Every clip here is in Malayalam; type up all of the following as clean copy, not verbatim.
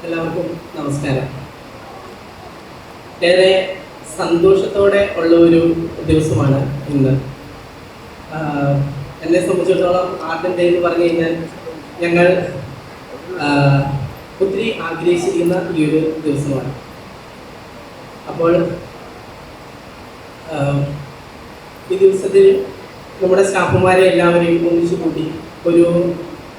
എല്ലാവർക്കും നമസ്കാരം. ഏറെ സന്തോഷത്തോടെ ഉള്ള ഒരു ദിവസമാണ് ഇന്ന്. എന്നെ സംബന്ധിച്ചിടത്തോളം ആർട്ട് ഡേ എന്ന് പറഞ്ഞു കഴിഞ്ഞാൽ ഞങ്ങൾ ഒത്തിരി ആഗ്രഹിച്ചിരിക്കുന്ന ഈ ഒരു ദിവസമാണ്. അപ്പോൾ ഈ ദിവസത്തിൽ നമ്മുടെ സ്റ്റാഫുമാരെ എല്ലാവരെയും ഒന്നിച്ചു കൂട്ടി ഒരു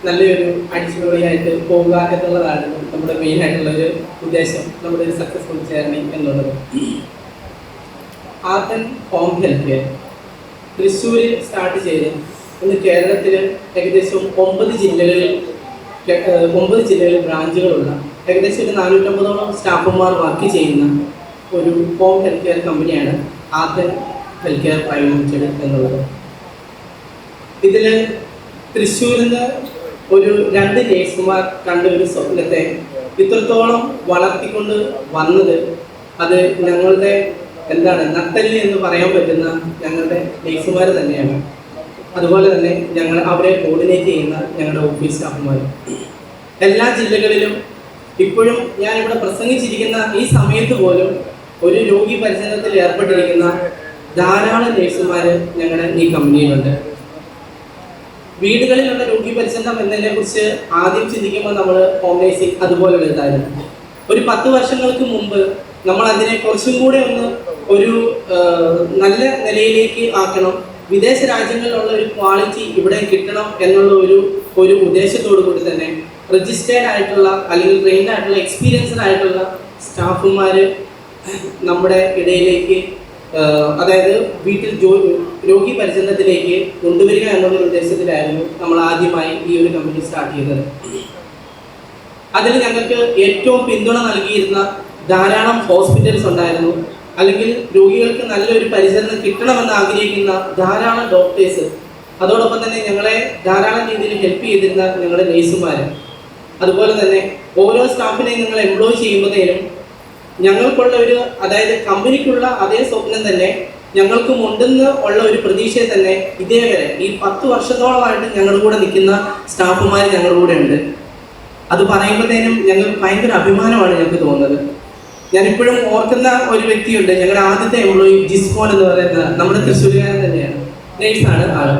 നല്ലൊരു അടിച്ചുപൊളിയായിട്ട് പോവുക എന്നുള്ളതാണ് നമ്മുടെ മെയിനായിട്ടുള്ളൊരു ഉദ്ദേശം, നമ്മുടെ ഒരു സക്സസ്ഫുൾ ജേർണി എന്നുള്ളത്. Art and home health care തൃശ്ശൂരിൽ സ്റ്റാർട്ട് ചെയ്ത് ഇന്ന് കേരളത്തിൽ ഏകദേശം 9 ജില്ലകളിൽ ബ്രാഞ്ചുകളുള്ള ഏകദേശം ഒരു 450ഓളം സ്റ്റാഫുമാർ വർക്ക് ചെയ്യുന്ന ഒരു ഹോം ഹെൽത്ത് കെയർ കമ്പനിയാണ് art and health care private limited എന്നുള്ളത്. ഇതിൽ തൃശ്ശൂരിൽ നിന്ന് ഒരു 2 നേഴ്സുമാർ കണ്ട ഒരു സ്വപ്നത്തെ ഇത്രത്തോളം വളർത്തിക്കൊണ്ട് വന്നത് അത് ഞങ്ങളുടെ നട്ടല് എന്ന് പറയാൻ പറ്റുന്ന ഞങ്ങളുടെ നേഴ്സുമാർ തന്നെയാണ്. അതുപോലെ തന്നെ ഞങ്ങൾ അവരെ കോർഡിനേറ്റ് ചെയ്യുന്ന ഞങ്ങളുടെ ഓഫീസ് സ്റ്റാഫുമാർ. എല്ലാ ജില്ലകളിലും ഇപ്പോഴും ഞാനിവിടെ പ്രസംഗിച്ചിരിക്കുന്ന ഈ സമയത്ത് പോലും ഒരു രോഗി പരിചരണത്തിൽ ഏർപ്പെട്ടിരിക്കുന്ന ധാരാളം നേഴ്സുമാർ ഞങ്ങളുടെ ഈ കമ്പനിയിലുണ്ട്. വീടുകളിലുള്ള രോഗി പരിചരണം എന്നതിനെ കുറിച്ച് ആദ്യം ചിന്തിക്കുമ്പോൾ നമ്മൾ ഹോം നേഴ്സിംഗ് അതുപോലുള്ള ഇതായിരുന്നു. ഒരു 10 വർഷങ്ങൾക്ക് മുമ്പ് നമ്മൾ അതിനെ കുറച്ചും കൂടെ ഒരു നല്ല നിലയിലേക്ക് ആക്കണം, വിദേശ രാജ്യങ്ങളിലുള്ള ഒരു ക്വാളിറ്റി ഇവിടെ കിട്ടണം എന്നുള്ള ഒരു ഉദ്ദേശത്തോടു കൂടി തന്നെ രജിസ്റ്റേർഡ് ആയിട്ടുള്ള അല്ലെങ്കിൽ ട്രെയിൻഡ് ആയിട്ടുള്ള എക്സ്പീരിയൻസ്ഡ് ആയിട്ടുള്ള സ്റ്റാഫുമാർ നമ്മുടെ ഇടയിലേക്ക്, അതായത് വീട്ടിൽ രോഗി പരിചരണത്തിലേക്ക് കൊണ്ടുവരിക എന്നുള്ള ഉദ്ദേശത്തിലായിരുന്നു നമ്മൾ ആദ്യമായി ഈ ഒരു കമ്പനി സ്റ്റാർട്ട് ചെയ്തത്. അതിൽ ഞങ്ങൾക്ക് ഏറ്റവും പിന്തുണ നൽകിയിരുന്ന ധാരാളം ഹോസ്പിറ്റൽസ് ഉണ്ടായിരുന്നു, അല്ലെങ്കിൽ രോഗികൾക്ക് നല്ലൊരു പരിചരണം കിട്ടണമെന്ന് ആഗ്രഹിക്കുന്ന ധാരാളം ഡോക്ടേഴ്സ്, അതോടൊപ്പം തന്നെ ഞങ്ങളെ ധാരാളം രീതിയിൽ ഹെൽപ്പ് ചെയ്തിരുന്ന ഞങ്ങളുടെ നേഴ്സുമാർ. അതുപോലെ തന്നെ ഓരോ സ്റ്റാഫിനെയും ഞങ്ങൾ എംപ്ലോയ് ചെയ്യുമ്പോഴത്തേനും ഞങ്ങൾക്കുള്ള അതായത് കമ്പനിക്കുള്ള അതേ സ്വപ്നം തന്നെ ഞങ്ങൾക്കും ഉണ്ടെന്ന് ഉള്ള ഒരു പ്രതീക്ഷയെ തന്നെ ഇതേവരെ ഈ 10 വർഷത്തോളമായിട്ട് ഞങ്ങളുടെ കൂടെ നിൽക്കുന്ന സ്റ്റാഫുമാർ ഞങ്ങളുടെ കൂടെ ഉണ്ട്. അത് പറയുമ്പോഴത്തേനും ഞങ്ങൾക്ക് ഭയങ്കര അഭിമാനമാണ് ഞങ്ങൾക്ക് തോന്നുന്നത്. ഞാനിപ്പോഴും ഓർക്കുന്ന ഒരു വ്യക്തിയുണ്ട്, ഞങ്ങളുടെ ആദ്യത്തെ എംപ്ലോയി ജിസ്മോൻ എന്ന് പറയുന്ന നമ്മുടെ തൃശ്ശൂരുകാരൻ തന്നെയാണ്, നേഴ്സാണ് ആള്.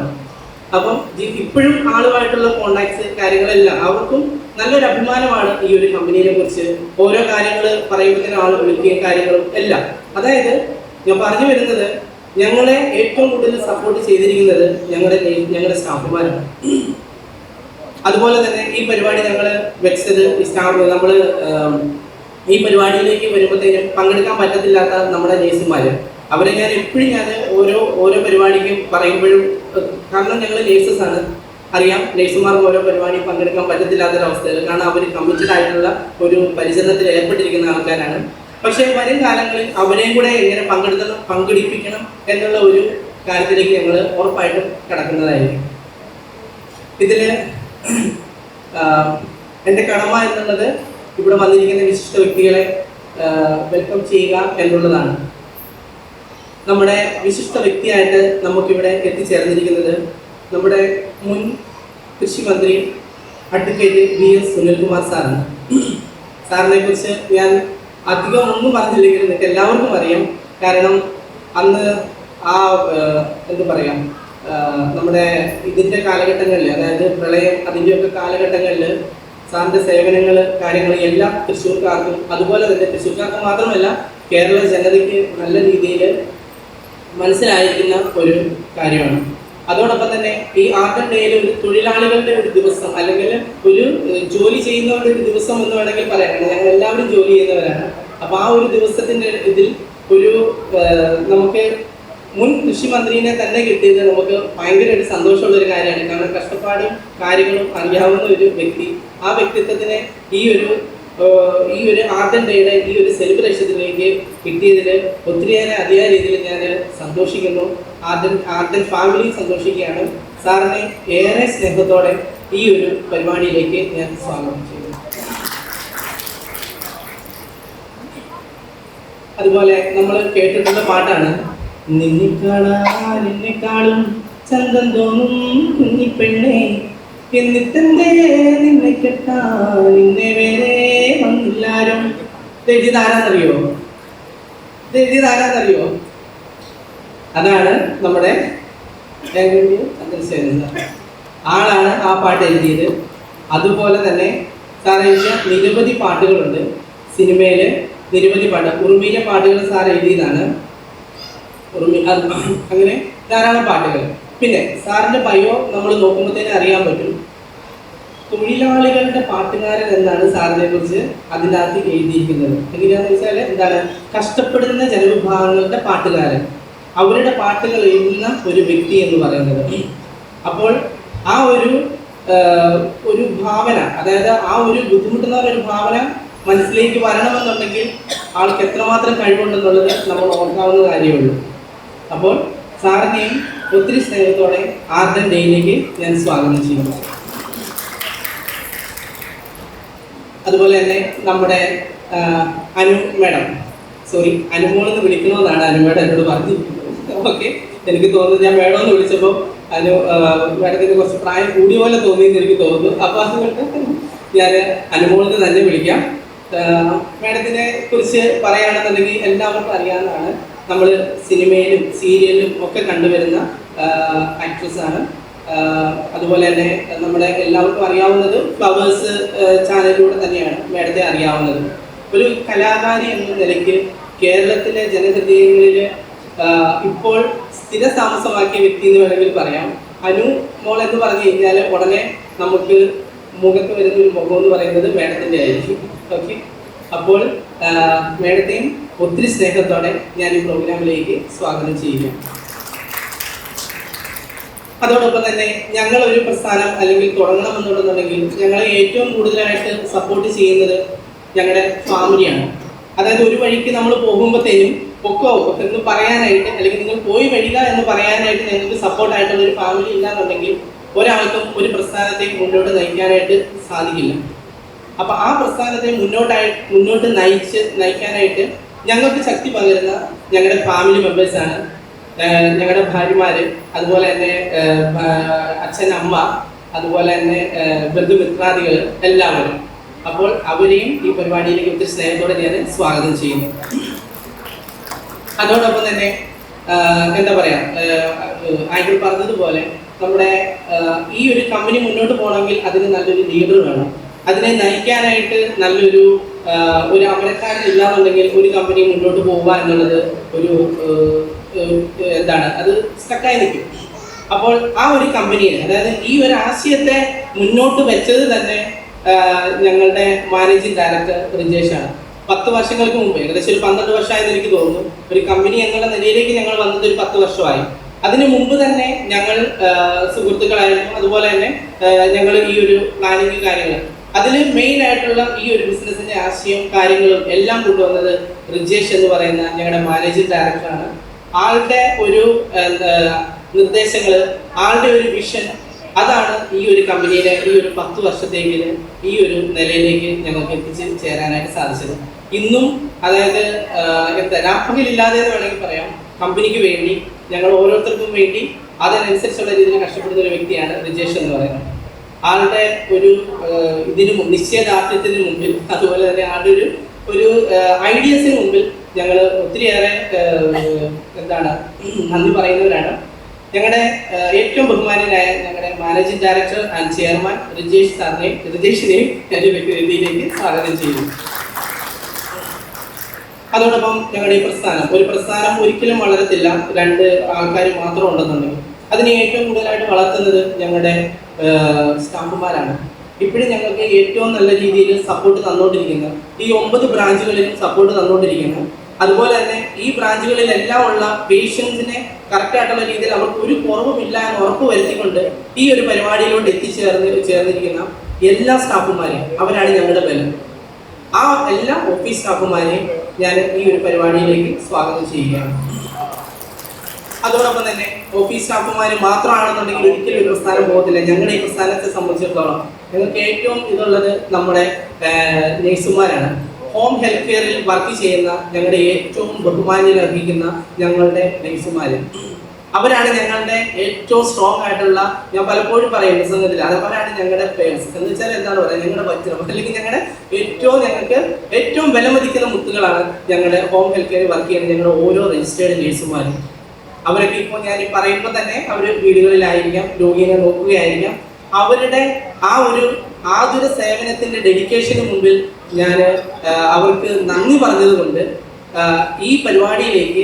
അപ്പം ഇപ്പോഴും ആളുമായിട്ടുള്ള കോണ്ടാക്ട്സ് കാര്യങ്ങളെല്ലാം അവർക്കും നല്ലൊരു അഭിമാനമാണ് ഈ ഒരു കമ്പനിയെ കുറിച്ച്. ഓരോ കാര്യങ്ങൾ പറയുമ്പോഴത്തേനും ആൾ വിളിക്കുകയും കാര്യങ്ങളും എല്ലാം. അതായത് ഞാൻ പറഞ്ഞു വരുന്നത്, ഞങ്ങളെ ഏറ്റവും കൂടുതൽ സപ്പോർട്ട് ചെയ്തിരിക്കുന്നത് ഞങ്ങളുടെ സ്റ്റാഫുമാരാണ്. അതുപോലെ തന്നെ ഈ പരിപാടി ഞങ്ങൾ വെച്ചത് നമ്മൾ ഈ പരിപാടിയിലേക്ക് വരുമ്പോഴത്തേനും പങ്കെടുക്കാൻ പറ്റത്തില്ലാത്ത നമ്മുടെ നേഴ്സുമാർ, അവരെ ഞാൻ എപ്പോഴും ഓരോ പരിപാടിക്കും പറയുമ്പോഴും, കാരണം ഞങ്ങൾ നേഴ്സസ് ആണ്, അറിയാം നേഴ്സുമാർക്ക് ഓരോ പരിപാടി പങ്കെടുക്കാൻ പറ്റത്തില്ലാത്തൊരവസ്ഥയിൽ, കാരണം അവർ കമ്മിറ്റഡ് ആയിട്ടുള്ള ഒരു പരിചരണത്തിൽ ഏർപ്പെട്ടിരിക്കുന്ന ആൾക്കാരാണ്. പക്ഷേ വരും കാലങ്ങളിൽ അവരെയും കൂടെ എങ്ങനെ പങ്കെടുപ്പിക്കണം എന്നുള്ള ഒരു കാര്യത്തിലേക്ക് ഞങ്ങൾ ഉറപ്പായിട്ടും കടക്കുന്നതായിരിക്കും. ഇതിൽ എൻ്റെ കടമ എന്നുള്ളത് ഇവിടെ വന്നിരിക്കുന്ന വിശിഷ്ട വ്യക്തികളെ വെൽക്കം ചെയ്യുക എന്നുള്ളതാണ്. നമ്മുടെ വിശിഷ്ട വ്യക്തിയായിട്ട് നമുക്കിവിടെ എത്തിച്ചേർന്നിരിക്കുന്നത് നമ്മുടെ മുൻ കൃഷി മന്ത്രി അഡ്വക്കേറ്റ് VS സുനിൽകുമാർ സാറാണ്. സാറിനെ കുറിച്ച് ഞാൻ അധികം ഒന്നും പറഞ്ഞില്ലെങ്കിലും നിങ്ങൾക്ക് എല്ലാവർക്കും അറിയാം. കാരണം അന്ന് നമ്മുടെ ഇതിൻ്റെ കാലഘട്ടങ്ങളിൽ, അതായത് പ്രളയം അതിൻ്റെയൊക്കെ കാലഘട്ടങ്ങളിൽ സാറിൻ്റെ സേവനങ്ങൾ കാര്യങ്ങൾ എല്ലാം തൃശ്ശൂർക്കാർക്കും, അതുപോലെ തന്നെ തൃശ്ശൂർക്കാർക്ക് മാത്രമല്ല കേരള ജനതയ്ക്ക് നല്ല രീതിയിൽ മനസ്സിലായിരിക്കുന്ന ഒരു കാര്യമാണ്. അതോടൊപ്പം തന്നെ ഈ ആർട്ട് ഡേയിൽ ഒരു തൊഴിലാളികളുടെ ഒരു ദിവസം, അല്ലെങ്കിൽ ഒരു ജോലി ചെയ്യുന്നവരുടെ ഒരു ദിവസം എന്ന് വേണമെങ്കിൽ പറയാം. ഞങ്ങൾ എല്ലാവരും ജോലി ചെയ്യുന്നവരാണ്. അപ്പോൾ ആ ഒരു ദിവസത്തിൻ്റെ ഇതിൽ നമുക്ക് മുൻ കൃഷി മന്ത്രിനെ തന്നെ കിട്ടിയത് നമുക്ക് ഭയങ്കര ഒരു സന്തോഷമുള്ളൊരു കാര്യമാണ്. കാരണം കഷ്ടപ്പാടും കാര്യങ്ങളും അറിയാവുന്ന ഒരു വ്യക്തി, ആ വ്യക്തിത്വത്തിനെ ഈ ഒരു ആർട്ട് ഡേയുടെ ഈ ഒരു സെലിബ്രേഷനിലേക്ക് കിട്ടിയതിൽ ഒത്തിരിയേറെ അതിയായ രീതിയിൽ ഞാൻ സന്തോഷിക്കുന്നു. ആർട്ട് ഫാമിലി സന്തോഷിക്കുകയാണ്. സാറിനെ ഏറെ സ്നേഹത്തോടെ ഈ ഒരു പരിപാടിയിലേക്ക് ഞാൻ സ്വാഗതം ചെയ്യുന്നു. അതുപോലെ നമ്മൾ കേട്ടിട്ടുള്ള പാട്ടാണ് നിന്നെക്കാളും ചന്തം തോന്നും കുഞ്ഞിപ്പെണ്ണെ എന്നിട്ടെന്തേ നിന്നെ കെട്ടാൻ നിന്നെ വേറെ വന്നില്ല ഇത് എഴുതിയത് ആരാന്നറിയോ? ഇത് എഴുതിയത് ആരാന്നറിയോ? അതാണ് നമ്മുടെ ആളാണ് ആ പാട്ട് എഴുതിയത്. അതുപോലെ തന്നെ സാർ എഴുതിയ നിരവധി പാട്ടുകളുണ്ട് സിനിമയില്, നിരവധി പാട്ട്. ഉറുമിയിലെ പാട്ടുകൾ സാർ എഴുതിയതാണ്. അങ്ങനെ ധാരാളം പാട്ടുകൾ. പിന്നെ സാറിന്റെ ബയോ നമ്മൾ നോക്കുമ്പോഴത്തേനും അറിയാൻ പറ്റും, തൊഴിലാളികളുടെ പാട്ടുകാരൻ എന്നാണ് സാറിനെ കുറിച്ച് അതിൻ്റെ അകത്ത് എഴുതിയിരിക്കുന്നത്. എങ്ങനെയാണെന്ന് വെച്ചാൽ എന്താണ്, കഷ്ടപ്പെടുന്ന ജനവിഭാഗങ്ങളുടെ പാട്ടുകാരൻ, അവരുടെ പാട്ടുകൾ എഴുതുന്ന ഒരു വ്യക്തി എന്ന് പറയുന്നത്. അപ്പോൾ ആ ഒരു ഭാവന, അതായത് ആ ഒരു ബുദ്ധിമുട്ടുന്ന ഒരു ഭാവന മനസ്സിലേക്ക് വരണമെന്നുണ്ടെങ്കിൽ ആൾക്ക് എത്രമാത്രം കഴിവുണ്ടെന്നുള്ളത് നമ്മൾ ഓർക്കാവുന്ന കാര്യമുള്ളൂ. അപ്പോൾ സാറിനെയും ഒത്തിരി സ്നേഹത്തോടെ ആർഡൻ ഡേയിലേക്ക് ഞാൻ സ്വാഗതം ചെയ്യുന്നു. അതുപോലെ തന്നെ നമ്മുടെ അനു മേഡം, സോറി അനുമോളെന്ന് വിളിക്കണമെന്നാണ് അനു മേഡം എന്നോട് പറഞ്ഞിരിക്കുന്നത്. ഓക്കെ, എനിക്ക് തോന്നുന്നു ഞാൻ മേഡം എന്ന് വിളിച്ചപ്പോൾ മേഡത്തിന് കുറച്ച് പ്രായം കൂടിയ പോലെ തോന്നിയെന്ന് എനിക്ക് തോന്നുന്നു. അപ്പോൾ അതുകൊണ്ട് ഞാൻ അനുമോളെന്ന് തന്നെ വിളിക്കാം. മേഡത്തിനെ കുറിച്ച് പറയുകയാണെന്നുണ്ടെങ്കിൽ എല്ലാവർക്കും അറിയാവുന്നതാണ്, നമ്മൾ സിനിമയിലും സീരിയലിലും ഒക്കെ കണ്ടുവരുന്ന ആക്ട്രസ്സാണ്. അതുപോലെ തന്നെ നമ്മുടെ എല്ലാവർക്കും അറിയാവുന്നത് ഫ്ലവേഴ്സ് ചാനലിലൂടെ തന്നെയാണ് മേഡത്തെ അറിയാവുന്നത്. ഒരു കലാകാരി എന്ന നിലയ്ക്ക് കേരളത്തിലെ ജനഹൃദയങ്ങളിൽ ഇപ്പോൾ സ്ഥിര താമസമാക്കിയ വ്യക്തി എന്ന് വേണമെങ്കിൽ പറയാം. അനു മോൾ എന്ന് പറഞ്ഞു കഴിഞ്ഞാൽ ഉടനെ നമുക്ക് മുഖത്ത് വരുന്ന ഒരു മുഖം എന്ന് പറയുന്നത് മേഡത്തിൻ്റെ ആയിരിക്കും. ഓക്കെ, അപ്പോൾ മേഡത്തെയും ഒത്തിരി സ്നേഹത്തോടെ ഞാൻ ഈ പ്രോഗ്രാമിലേക്ക് സ്വാഗതം ചെയ്യുക. അതോടൊപ്പം തന്നെ ഞങ്ങളൊരു പ്രസ്ഥാനം അല്ലെങ്കിൽ തുടങ്ങണമെന്നുണ്ടെന്നുണ്ടെങ്കിൽ ഞങ്ങളെ ഏറ്റവും കൂടുതലായിട്ട് സപ്പോർട്ട് ചെയ്യുന്നത് ഞങ്ങളുടെ ഫാമിലിയാണ്. അതായത് ഒരു വഴിക്ക് നമ്മൾ പോകുമ്പോഴത്തേനും പൊക്കോ എന്ന് പറയാനായിട്ട്, അല്ലെങ്കിൽ നിങ്ങൾ പോയി വരിക എന്ന് പറയാനായിട്ട് ഞങ്ങൾക്ക് സപ്പോർട്ടായിട്ടുള്ള ഒരു ഫാമിലി ഇല്ലാന്നുണ്ടെങ്കിൽ ഒരാൾക്കും ഒരു പ്രസ്ഥാനത്തെ മുന്നോട്ട് നയിക്കാനായിട്ട് സാധിക്കില്ല. അപ്പം ആ പ്രസ്ഥാനത്തെ മുന്നോട്ട് നയിക്കാനായിട്ട് ഞങ്ങൾക്ക് ശക്തി പകരുന്ന ഞങ്ങളുടെ ഫാമിലി മെമ്പേഴ്സാണ്, ഞങ്ങളുടെ ഭാര്യമാര്, അതുപോലെ തന്നെ അച്ഛൻ അമ്മ, അതുപോലെ തന്നെ ബന്ധുമിത്രാദികൾ എല്ലാവരും. അപ്പോൾ അവരെയും ഈ പരിപാടിയിലേക്ക് ഒത്തിരി സ്നേഹത്തോടെ ഞാൻ സ്വാഗതം ചെയ്യുന്നു. അതോടൊപ്പം തന്നെ എന്താ പറയാ, ആയിക്കോൾ പറഞ്ഞതുപോലെ നമ്മുടെ ഈ ഒരു കമ്പനി മുന്നോട്ട് പോകണമെങ്കിൽ അതിന് നല്ലൊരു ലീഡർ വേണം. അതിനെ നയിക്കാനായിട്ട് നല്ലൊരു അമരക്കാരൻ ഇല്ലാന്നുണ്ടെങ്കിൽ ഒരു കമ്പനി മുന്നോട്ട് പോവുക എന്നുള്ളത് ഒരു എന്താണ്, അത് സ്റ്റക്കായി നിൽക്കും. അപ്പോൾ ആ ഒരു കമ്പനിയെ, അതായത് ഈ ഒരു ആശയത്തെ മുന്നോട്ട് വെച്ചത് തന്നെ ഞങ്ങളുടെ മാനേജിംഗ് ഡയറക്ടർ റിജേഷാണ്. 10 വർഷങ്ങൾക്ക് മുമ്പ്, ഏകദേശം ഒരു 12 വർഷമായെന്ന് എനിക്ക് തോന്നുന്നു, ഒരു കമ്പനി എന്നുള്ള നിലയിലേക്ക് ഞങ്ങൾ വന്നത് ഒരു 10 വർഷമായി. അതിനു മുമ്പ് തന്നെ ഞങ്ങൾ സുഹൃത്തുക്കളായിരുന്നു. അതുപോലെ തന്നെ ഞങ്ങൾ ഈ ഒരു പ്ലാനിങ് കാര്യങ്ങൾ, അതിൽ മെയിൻ ആയിട്ടുള്ള ഈ ഒരു ബിസിനസിന്റെ ആശയവും കാര്യങ്ങളും എല്ലാം കൊണ്ടുവന്നത് റിജേഷ് എന്ന് പറയുന്ന ഞങ്ങളുടെ മാനേജിംഗ് ഡയറക്ടറാണ്. ആളുടെ ഒരു നിർദ്ദേശങ്ങൾ, ആളുടെ ഒരു വിഷൻ, അതാണ് ഈ ഒരു കമ്പനിയിലെ ഈ ഒരു 10 വർഷത്തേക്ക് ഈ ഒരു നിലയിലേക്ക് ഞങ്ങൾക്ക് ചേരാനായിട്ട് സാധിച്ചത്. ഇന്നും അതായത് രാപ്പകലില്ലാതെ എന്ന് വേണമെങ്കിൽ പറയാം, കമ്പനിക്ക് വേണ്ടി, ഞങ്ങൾ ഓരോരുത്തർക്കും വേണ്ടി അതിനനുസരിച്ചുള്ള രീതിയിൽ കഷ്ടപ്പെടുന്ന ഒരു വ്യക്തിയാണ് റിജേഷ് എന്ന് പറയുന്നത്. ആളുടെ ഒരു നിശ്ചയദാർഢ്യത്തിന് മുമ്പിൽ, അതുപോലെ തന്നെ ആളുടെ ഒരു ഐഡിയസിന് മുമ്പിൽ ഞങ്ങൾ ഒത്തിരിയേറെ നന്ദി പറയുന്നവരാണ്. ഞങ്ങളുടെ ഏറ്റവും ബഹുമാനനായ ഞങ്ങളുടെ മാനേജിംഗ് ഡയറക്ടർ ആൻഡ് ചെയർമാൻ റിജേഷിനെയും എൻ്റെ വ്യക്തിയിലേക്ക് സ്വാഗതം ചെയ്യുന്നു. അതോടൊപ്പം ഞങ്ങളുടെ ഈ പ്രസ്ഥാനം ഒരിക്കലും വളരത്തില്ല 2 ആൾക്കാർ മാത്രം ഉണ്ടെന്നുണ്ടെങ്കിൽ. അതിനെ ഏറ്റവും കൂടുതലായിട്ട് വളർത്തുന്നത് ഞങ്ങളുടെ സ്റ്റാഫുമാരാണ്. ഇപ്പോഴും ഞങ്ങൾക്ക് ഏറ്റവും നല്ല രീതിയിൽ സപ്പോർട്ട് തന്നുകൊണ്ടിരിക്കുന്നു. ഈ 9 ബ്രാഞ്ചുകളിലും സപ്പോർട്ട് തന്നുകൊണ്ടിരിക്കുന്നു. അതുപോലെ തന്നെ ഈ ബ്രാഞ്ചുകളിലെല്ലാം ഉള്ള പേഷ്യൻസിനെ കറക്റ്റായിട്ടുള്ള രീതിയിൽ അവർക്ക് ഒരു കുറവുമില്ല എന്ന് ഉറപ്പ് വരുത്തിക്കൊണ്ട് ഈ ഒരു പരിപാടിയിലോട്ട് ചേർന്നിരിക്കുന്ന എല്ലാ സ്റ്റാഫുമാരെയും, അവരാണ് ഞങ്ങളുടെ ബലം. ആ എല്ലാ ഓഫീസ് സ്റ്റാഫുമാരെയും ഞാൻ ഈ ഒരു പരിപാടിയിലേക്ക് സ്വാഗതം ചെയ്യുകയാണ്. അതോടൊപ്പം തന്നെ ഓഫീസ് സ്റ്റാഫുമാർ മാത്രമാണെന്നുണ്ടെങ്കിൽ ഒരിക്കലും ഒരു പ്രസ്ഥാനം പോകത്തില്ല. ഞങ്ങളുടെ ഈ പ്രസ്ഥാനത്തെ സംബന്ധിച്ചിടത്തോളം ഞങ്ങൾക്ക് ഏറ്റവും ഇതുള്ളത് നമ്മുടെ നേഴ്സുമാരാണ്. ഹോം ഹെൽത്ത് കെയറിൽ വർക്ക് ചെയ്യുന്ന ഞങ്ങളുടെ ഏറ്റവും ബഹുമാന്യം അർഹിക്കുന്ന ഞങ്ങളുടെ നേഴ്സുമാർ. അവരാണ് ഞങ്ങളുടെ ഏറ്റവും സ്ട്രോങ് ആയിട്ടുള്ള, ഞാൻ പലപ്പോഴും പറയും പ്രസംഗത്തിൽ, അവരാണ് ഞങ്ങളുടെ പേഴ്സ് എന്ന് വെച്ചാൽ എന്താണ് പറയുക, ഞങ്ങളുടെ വജ്രം അല്ലെങ്കിൽ ഞങ്ങൾക്ക് ഏറ്റവും വിലമതിക്കുന്ന മുത്തുകളാണ് ഞങ്ങളുടെ ഹോം ഹെൽത്ത് കെയർ വർക്ക് ചെയ്യുന്ന ഞങ്ങളുടെ ഓരോ രജിസ്റ്റേർഡ് നേഴ്സുമാരും. അവരൊക്കെ ഇപ്പോൾ ഞാൻ ഈ പറയുമ്പോൾ തന്നെ അവർ വീടുകളിലായിരിക്കാം, രോഗിയെ നോക്കുകയായിരിക്കാം. അവരുടെ ആ ഒരു ആതുര സേവനത്തിന്റെ ഡെഡിക്കേഷന് മുമ്പിൽ ഞാൻ അവർക്ക് നന്ദി പറഞ്ഞതുകൊണ്ട് ഈ പരിപാടിയിലേക്ക്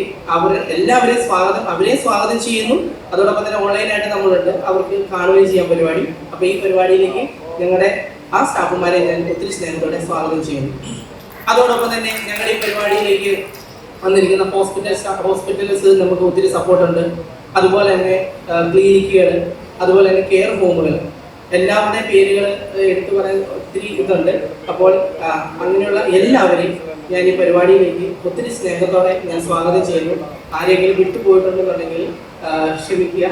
അവരെ സ്വാഗതം ചെയ്യുന്നു. അതോടൊപ്പം തന്നെ ഓൺലൈനായിട്ട് നമ്മളുണ്ട്, അവർക്ക് കാണുകയും ചെയ്യാം പരിപാടി. അപ്പോൾ ഈ പരിപാടിയിലേക്ക് ഞങ്ങളുടെ ആ സ്റ്റാഫുമാരെ ഞാൻ ഒത്തിരി സ്നേഹത്തോടെ സ്വാഗതം ചെയ്യുന്നു. അതോടൊപ്പം തന്നെ ഞങ്ങളുടെ ഈ പരിപാടിയിലേക്ക് വന്നിരിക്കുന്ന ഹോസ്പിറ്റൽസ് നമുക്ക് ഒത്തിരി സപ്പോർട്ടുണ്ട്. അതുപോലെ തന്നെ ക്ലിനിക്കുകൾ, അതുപോലെ തന്നെ കെയർ ഹോമുകൾ, എല്ലാവരുടെയും പേരുകൾ എടുത്തു പറയാൻ ഒത്തിരി ഇതുണ്ട്. അപ്പോൾ അങ്ങനെയുള്ള എല്ലാവരെയും ഞാൻ ഈ പരിപാടിയിലേക്ക് ഒത്തിരി സ്നേഹത്തോടെ ഞാൻ സ്വാഗതം ചെയ്യുന്നു. ആരെങ്കിലും വിട്ടുപോയിട്ടുണ്ടെന്നുണ്ടെങ്കിൽ ക്ഷമിക്കുക.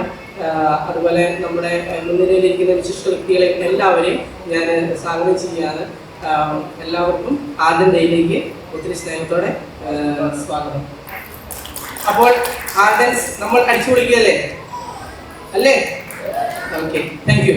അതുപോലെ നമ്മുടെ മുൻനിരയിലിരിക്കുന്ന വിശിഷ്ട വ്യക്തികളെ എല്ലാവരെയും ഞാൻ സ്വാഗതം ചെയ്യുകയാണ്. എല്ലാവർക്കും ആദ്യം ഡേയിലേക്ക് ഒത്തിരി സ്നേഹത്തോടെ സ്വാഗതം. അപ്പോൾ ആർഡൻസ് നമ്മൾ അടിച്ചു പൊളിക്കുകയല്ലേ അല്ലേ? Okay, thank you.